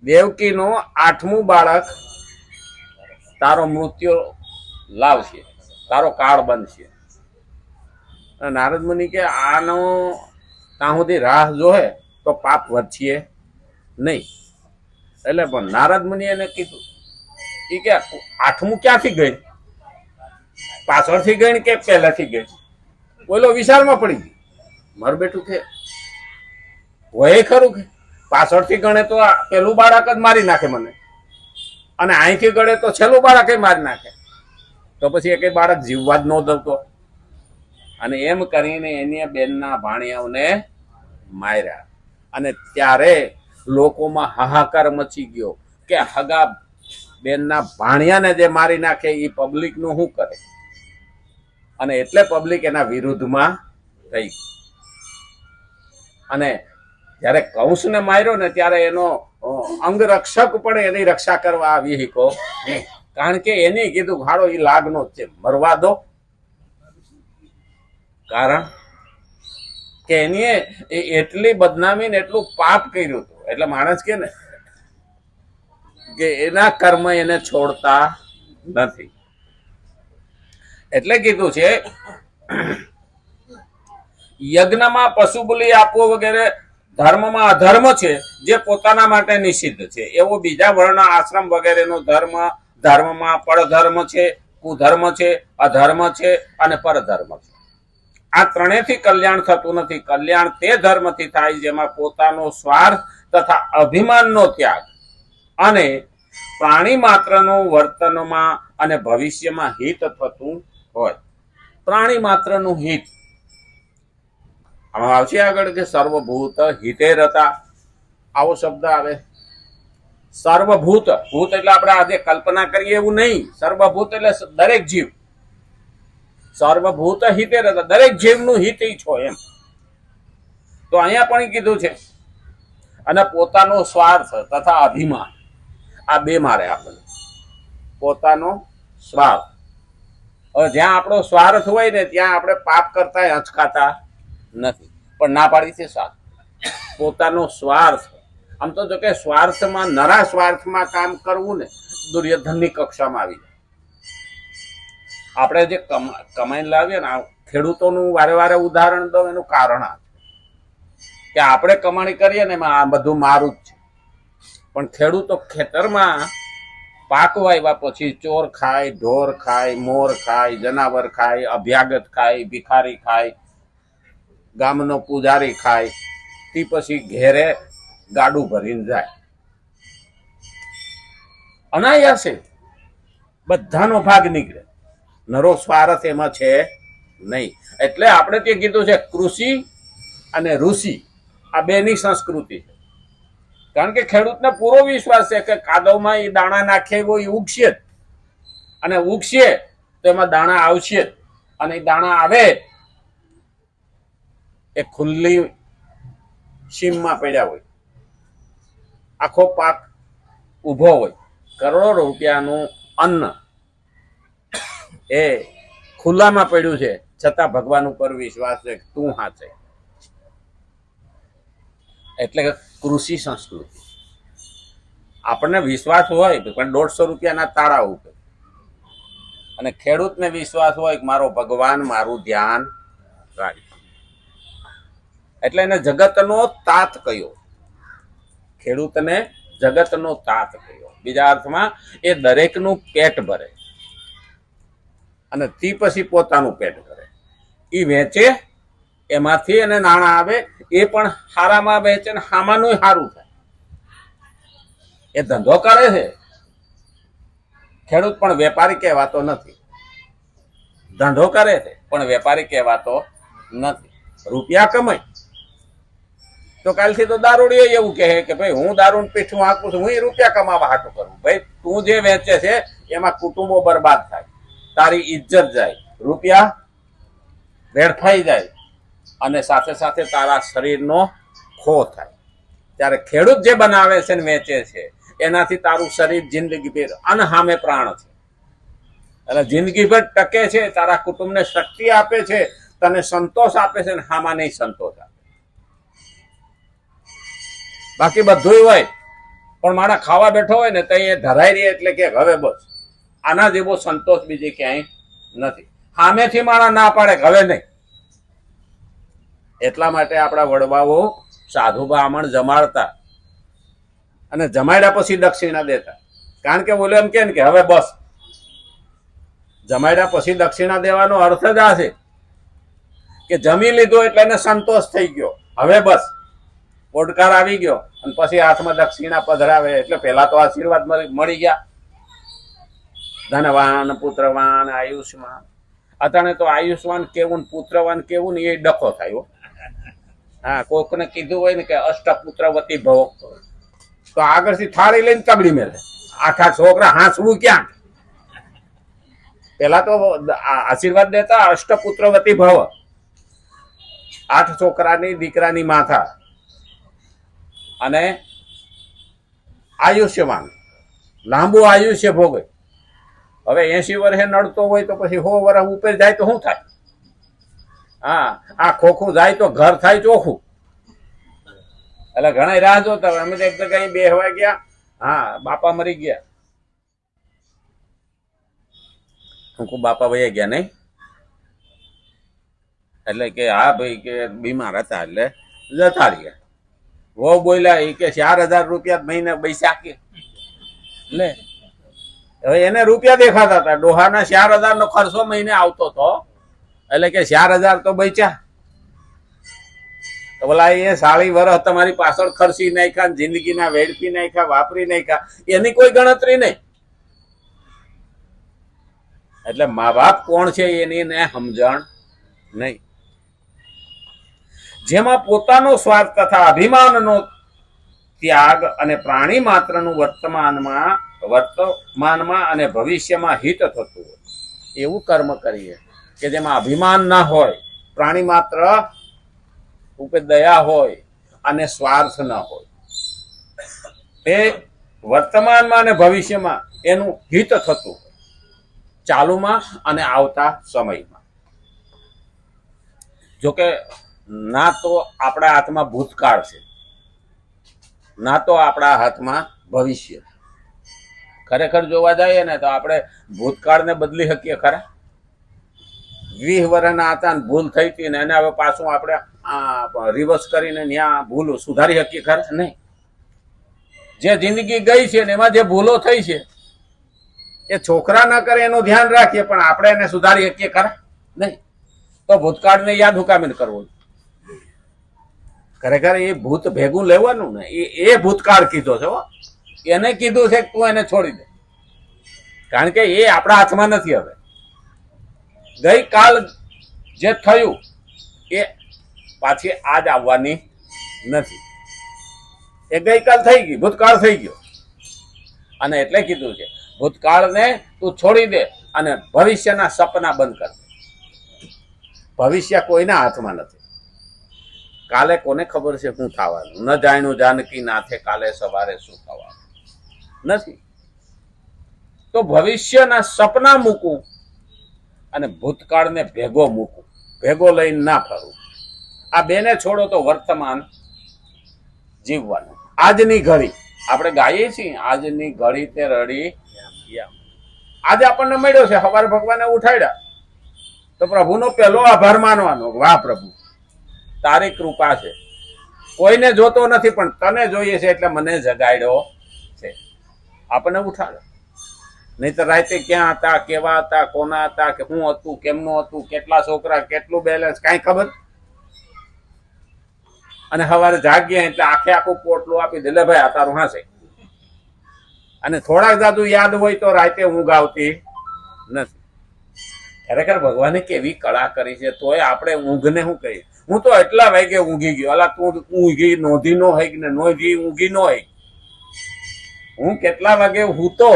દેવકીનું 8મું બાળક તારો મૃત્યુ લાવશે, તારો કાળ બનશે. નારદ મુનિ કે આનો ત્યાં સુધી રાહ જોહે તો પાપ વધશે નહીં. એટલે પણ નારદ મુનિ એને કીધું એ કે 8મું ક્યાંથી ગઈ, પાછળથી ગઈ કે પહેલાથી ગઈ? બોલો વિશાળમાં પડી ગઈ. મારું બેઠું કે હોય ખરું કે પાછળથી ગણે તો પેલું બાળક જ મારી નાખે મને, અને અહીંથી ગળે તો છેલ્લું બાળક મારી નાખે, તો પછી એક બાળક જીવવા જ ન દઉતો. અને એમ કરીને એની બેનના ભાણિયાઓને માર્યા. અને ત્યારે લોકોમાં હાહાકાર મચી ગયો કે હગા બેનના ભાણિયાને જે મારી નાખે એ પબ્લિકનું શું કરે? અને એટલે પબ્લિક એના વિરુદ્ધમાં થઈ. અને જયારે કંસને માર્યો ને ત્યારે એનો અંગરક્ષક પણ એની રક્ષા કરવા આવી શીખો, કારણ કે એને કીધું હાડો એ લાગનો જ છે, મરવા દો. કારણ કે એની એટલી બદનામી ને એટલું પાપ કર્યું હતું. એટલે માણસ કે ને કે એના કર્મ એને છોડતા નથી. એટલે કીધું છે યજ્ઞમાં પશુ બલિ આપવો વગેરે ધર્મમાં અધર્મ છે જે પોતાના માટે નિષિદ્ધ છે. એવો બીજા વર્ણ આશ્રમ વગેરેનો ધર્મ ધર્મમાં પરધર્મ છે, કુધર્મ છે, અધર્મ છે અને પરધર્મ છે. આ ત્રણેયથી કલ્યાણ થતું નથી. કલ્યાણ તે ધર્મથી થાય જેમાં પોતાનો સ્વાર્થ તથા અભિમાનનો ત્યાગ અને પ્રાણી માત્રનું વર્તનમાં અને ભવિષ્યમાં હિત થતું હોય. પ્રાણી માત્રનું હિત આમાં આવશે આગળ કે સર્વભૂત હિતે રતા, આવો શબ્દ આવે. સર્વભૂત, ભૂત એટલે આપણે આજે કલ્પના કરીએ એવું નહીં. સર્વભૂત એટલે દરેક જીવ. સર્વભૂત હિતે રતા, દરેક જીવનું હિત છો એમ. તો અહીંયા પણ કીધું છે. અને પોતાનો સ્વાર્થ તથા અભિમાન, આ બે મારે આપણને. પોતાનો સ્વાર્થ, હવે જ્યાં આપણો સ્વાર્થ હોય ને ત્યાં આપણે પાપ કરતા હચકાતા નથી. પણ ના પાડી છે સાથ પોતાનો સ્વાર્થ. આમ તો જો કે સ્વાર્થમાં, નરા સ્વાર્થમાં કામ કરવું ને દુર્યોધનની કક્ષામાં આવી જાય. આપણે જે કમાઈને લાવીએ ને, ખેડૂતોનું વારે વારે ઉદાહરણ દઉં, એનું કારણ આ કે આપણે કમાણી કરીએ ને એમાં આ બધું મારું જ છે. પણ ખેડૂતો ખેતરમાં પાક વાવ્યા પછી ચોર ખાય, ઢોર ખાય, મોર ખાય, જનાવર ખાય, અભ્યાગત ખાય, ભિખારી ખાય, ગામનો પૂજારી ખાય, તે પછી ઘેરે ગાડું ભરીને જાય. અનાયાસે બધાનો ભાગ નીકળે. નરો સ્વાર્થ એમાં છે નહીં. એટલે આપણે તે કીધું છે કૃષિ અને ઋષિ આ બેની સંસ્કૃતિ છે. કારણ કે ખેડૂતને પૂરો વિશ્વાસ છે કે કાદવમાં એ દાણા નાખે એવો એ ઉગશે જ, અને ઉગશે તો એમાં દાણા આવશે જ. અને એ દાણા આવે એ ખુલ્લી સીમમાં પડ્યા હોય, આખો પાક ઉભો હોય, કરોડો રૂપિયાનું અન્ન એ ખુલ્લામાં પડ્યું છે, છતાં ભગવાન ઉપર વિશ્વાસ છે કે તું હાચે. એટલે કૃષિ સંસ્કૃતિ. આપણને વિશ્વાસ હોય પણ 150 રૂપિયાના તાળા ઉપર, અને ખેડૂતને વિશ્વાસ હોય કે મારો ભગવાન મારું ધ્યાન રાખે. એટલે એને જગતનો તાત કહ્યો. ખેડૂતને જગતનો તાત કહ્યો. બીજા અર્થમાં એ દરેકનું પેટ ભરે અને તે પછી પોતાનું પેટ ભરે. એ વેચે, એમાંથી એને નાણાં આવે, એ પણ હારામાં વેચે ને હામાનું સારું થાય. એ ધંધો કરે છે. ખેડૂત પણ વેપારી કહેવાતો નથી. ધંધો કરે છે પણ વેપારી કહેવાતો નથી. રૂપિયા કમાય તો કાલથી તો દારૂડીઓ એવું કહે કે ભાઈ હું દારૂ પીઠું હાંકું છું, હું એ રૂપિયા કમાવા હાટું કરું. ભાઈ તું જે વેચે છે એમાં કુટુંબો બરબાદ થાય, તારી ઇજ્જત જાય, રૂપિયા વેડફાઈ જાય, અને સાથે સાથે તારા શરીરનો ખો થાય. ત્યારે ખેડૂત જે બનાવે છે ને વેચે છે એનાથી તારું શરીર જિંદગીભર અનહામે પ્રાણ છે, એટલે જિંદગીભર ટકે છે, તારા કુટુંબને શક્તિ આપે છે, તને સંતોષ આપે છે, ને હામાં નહીં સંતોષ આપે. બાકી બધું હોય પણ મારા ખાવા બેઠો હોય ને તો એ ધરાઈ રહી એટલે કે હવે બસ. આના જેવો સંતોષ બીજે ક્યાંય નથી. સામેથી મારા ના પાડે કે હવે નહીં. એટલા માટે આપણા વડવાઓ સાધુ બ્રાહ્મણ જમાડતા અને જમાડ્યા પછી દક્ષિણા દેતા. કારણ કે બોલે એમ કે હવે બસ. જમાડ્યા પછી દક્ષિણા દેવાનો અર્થ જ આ છે કે જમી લીધો એટલે એને સંતોષ થઈ ગયો, હવે બસ પોટકાર આવી ગયો. અને પછી હાથમાં દક્ષિણા પધરાવે એટલે પેલા તો આશીર્વાદ મળી ગયા, ધનવાન પુત્રવાન આયુષ્માન. અતાણે તો આયુષ્માન કેવું પુત્રવાન કેવું ને એ ડખો થાય. હા, કોકને કીધું હોય ને કે અષ્ટપુત્રવતી ભવ તો આગળથી થાળી લઈને તબડી મેલે. આખા છોકરા હાંસવું ક્યાં? પેલા તો આશીર્વાદ દેતા અષ્ટપુત્રવતી ભવ, 8 છોકરાની દીકરાની માથા, અને આયુષ્યમાન, લાંબુ આયુષ્ય ભોગવે. હવે 80 વર્ષે નડતો હોય તો પછી 100 વર્ષ ઉપર જાય તો શું થાય? હા, આ ખોખું જાય તો ઘર થાય ચોખ્ખું. એટલે ઘણા રાહ જોતા હોય. અમે તો એક જગ્યાએ બેહવા ગયા, હા બાપા મરી ગયા. હું બાપા વહી ગયા નહીં? એટલે કે હા ભાઈ કે બીમાર હતા એટલે જતા રહ્યા. વો બોલ્યા એ કે 4000 રૂપિયા મહિને પૈસા કે લે. હવે એને રૂપિયા દેખાતા હતા. ડોહાના 4000 નો ખર્ચો મહિને આવતો હતો. એટલે કે 4000 તો બચ્યા. તો બોલા એ 40 વર્ષ તમારી પાછળ ખર્ચી નાખ્યા, જિંદગીના વેડફી નાખ્યા, વાપરી નાખ્યા, એની કોઈ ગણતરી નહીં. એટલે મા બાપ કોણ છે એની ને સમજણ નહીં. જેમાં પોતાનો સ્વાર્થ તથા અભિમાનનો ત્યાગ અને પ્રાણી માત્રનું વર્તમાનમાં અને ભવિષ્યમાં હિત થતું હોય એવું કર્મ કરીએ કે જેમાં અભિમાન ના હોય, પ્રાણી માત્ર ઉપર દયા હોય અને સ્વાર્થ ન હોય. તે વર્તમાનમાં અને ભવિષ્યમાં એનું હિત થતું હોય, ચાલુમાં અને આવતા સમયમાં. જોકે ના તો આપણા હાથમાં ભૂતકાળ છે, ના તો આપણા હાથમાં ભવિષ્ય. ખરેખર જોવા જઈએ ને તો આપણે ભૂતકાળને બદલી શકીએ ખરા? 20 વર્ષના હતા ને ભૂલ થઈ હતી ને એને હવે પાછું આપણે રિવર્સ કરીને ત્યાં ભૂલ સુધારી શકીએ ખરા? નહીં. જે જિંદગી ગઈ છે ને એમાં જે ભૂલો થઈ છે એ છોકરા ના કરે એનું ધ્યાન રાખીએ, પણ આપણે એને સુધારી શકીએ ખરા? નહીં. તો ભૂતકાળને યાદ હુકામીને કરવું. ખરેખર એ ભૂત ભેગું લેવાનું ને એ ભૂતકાળ કીધો છે. એને કીધું છે કે તું એને છોડી દે, કારણ કે એ આપણા હાથમાં નથી. હવે ગઈકાલ જે થયું એ પાછી આજ આવવાની નથી. એ ગઈકાલ થઈ ગઈ, ભૂતકાળ થઈ ગયો. અને એટલે કીધું છે ભૂતકાળને તું છોડી દે અને ભવિષ્યના સપના બંધ કર દે. ભવિષ્ય કોઈના હાથમાં નથી. કાલે કોને ખબર છે શું થવાનું? ન જાણ્યું જાનકી નાથે કાલે સવારે શું થવાનું નથી. તો ભવિષ્યના સપના મૂકું અને ભૂતકાળને ભેગો મૂકું, ભેગો લઈને ના ફરવું. આ બેને છોડો તો વર્તમાન જીવવાનું. આજની ઘડી આપણે ગાઈએ છીએ, આજની ઘડી તે રડી. આજે આપણને મળ્યો છે, સવારે ભગવાને ઉઠાડ્યા તો પ્રભુનો પહેલો આભાર માનવાનો. વાહ પ્રભુ, તારી કૃપા છે. કોઈને જોતો નથી પણ તને જોઈએ છે એટલે મને જગાડ્યો છે, આપણને ઉઠાડ્યો. નહીં તો રાતે ક્યાં હતા, કેવા હતા, કોના હતા, કે શું હતું, કેમનું હતું, કેટલા છોકરા, કેટલું બેલેન્સ, કાંઈ ખબર. અને સવારે જાગીએ એટલે આખું પોટલું આપી દે, લે ભાઈ આ તારું હાંસે. અને થોડાક જાદુ યાદ હોય તો રાતે ઊંઘ આવતી નથી. ખરેખર ભગવાને કેવી કળા કરી છે, તોય આપણે ઊંઘને શું કહીએ? હું તો એટલા વાગે ઊંઘી ગયો. અલા તું ઊંઘી નોંધી નો હોય ને નોંધી ઊંઘી નો હોય. હું કેટલા વાગે હું તો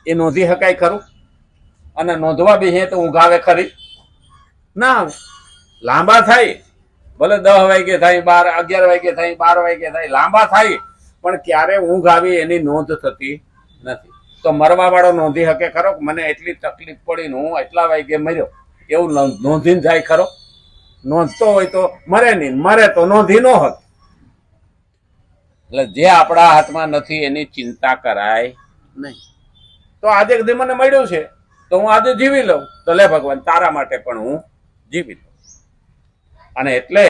એ નોંધી શકાય ખરું? અને નોંધવા બી તો ઊંઘ આવે ખરી? ના આવે. લાંબા થાય ભલે 10 વાગે થાય, 11 વાગે થાય, 12 વાગે થાય, લાંબા થાય, પણ ક્યારે ઊંઘ આવી એની નોંધ થતી નથી. તો મરવા વાળો નોંધી શકે ખરો? મને એટલી તકલીફ પડી ને હું એટલા વાગે મર્યો, એવું નોંધીને જાય ખરો? નોંધતો હોય તો મરે નહીં, મરે તો નોંધી નો હોત. એટલે જે આપણા હાથમાં નથી એની ચિંતા કરાય નહીં. તો આજે જે મને મળ્યું છે તો હું આજે જીવી લઉં, તો લે ભગવાન તારા માટે પણ હું જીવી લઉં. અને એટલે